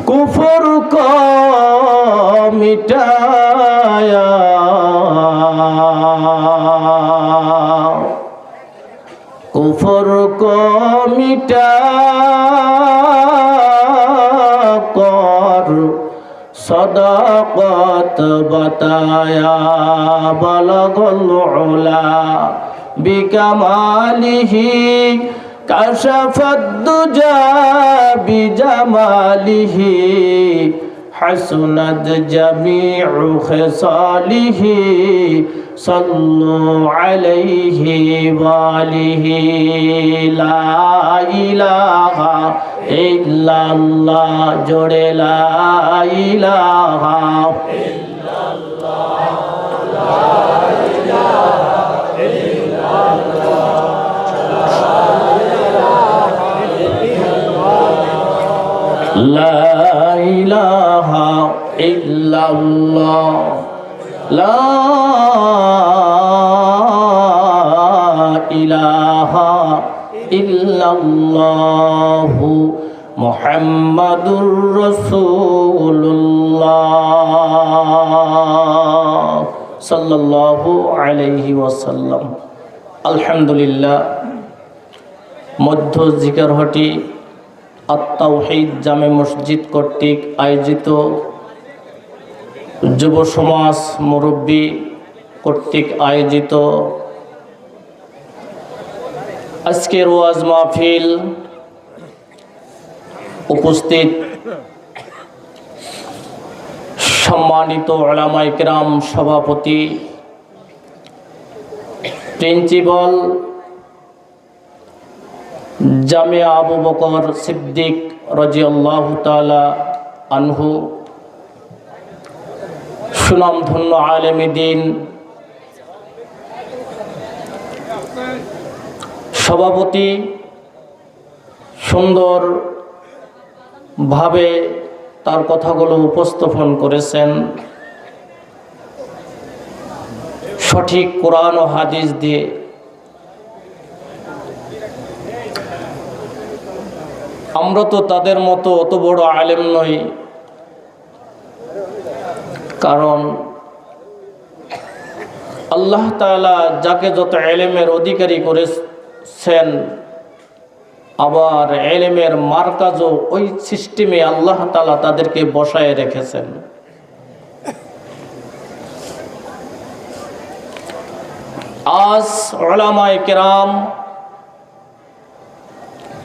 কুফর को मिटाया कुफर को मिटा कर सदाकत बताया बलगल उला बिकमालिही कशफत दुजा बिजमालिही हसनत जमीउ खिसालिही सल्लु अलैहि वालिही ला इलाहा इल्लल्लाह जोड़े ला इलाहा इल्लल्लाह ला इलाहा इल्लल्लाह ला इलाहा इल्लल्लाह ला इलाहा इल्लल्लाह मुहम्मदुर रसूलुल्लाह सल्लल्लाहु अलैहि वसल्लम। अल्हम्दुलिल्लाह मध्य जिकिरहटी আত-তাওহীদ জামে মসজিদ কর্তৃক আয়োজিত যুব সমাজ মুরব্বী কর্তৃক আয়োজিত আজকের ওয়াজ মাহফিল উপস্থিত সম্মানিত উলামায়ে কিরাম, সভাপতি, প্রিন্সিপাল জামিয়া আবু বকর সিদ্দিক রাদিয়াল্লাহু তাআলা আনহু, সুনামধন্য আলেমে দ্বীন, সভাপতি সুন্দর ভাবে তার কথাগুলো উপস্থাপন করেছেন সঠিক কোরআন ও হাদিস দিয়ে। আমরা তো তাদের মতো অত বড় আলেম নই, কারণ আল্লাহ তাআলা যাকে যত ইলমের অধিকারী করেছেন, আবার ইলমের মার্কাজও ওই সিস্টেমে আল্লাহ তাআলা তাদেরকে বসায় রেখেছেন। আজ উলামায়ে কিরাম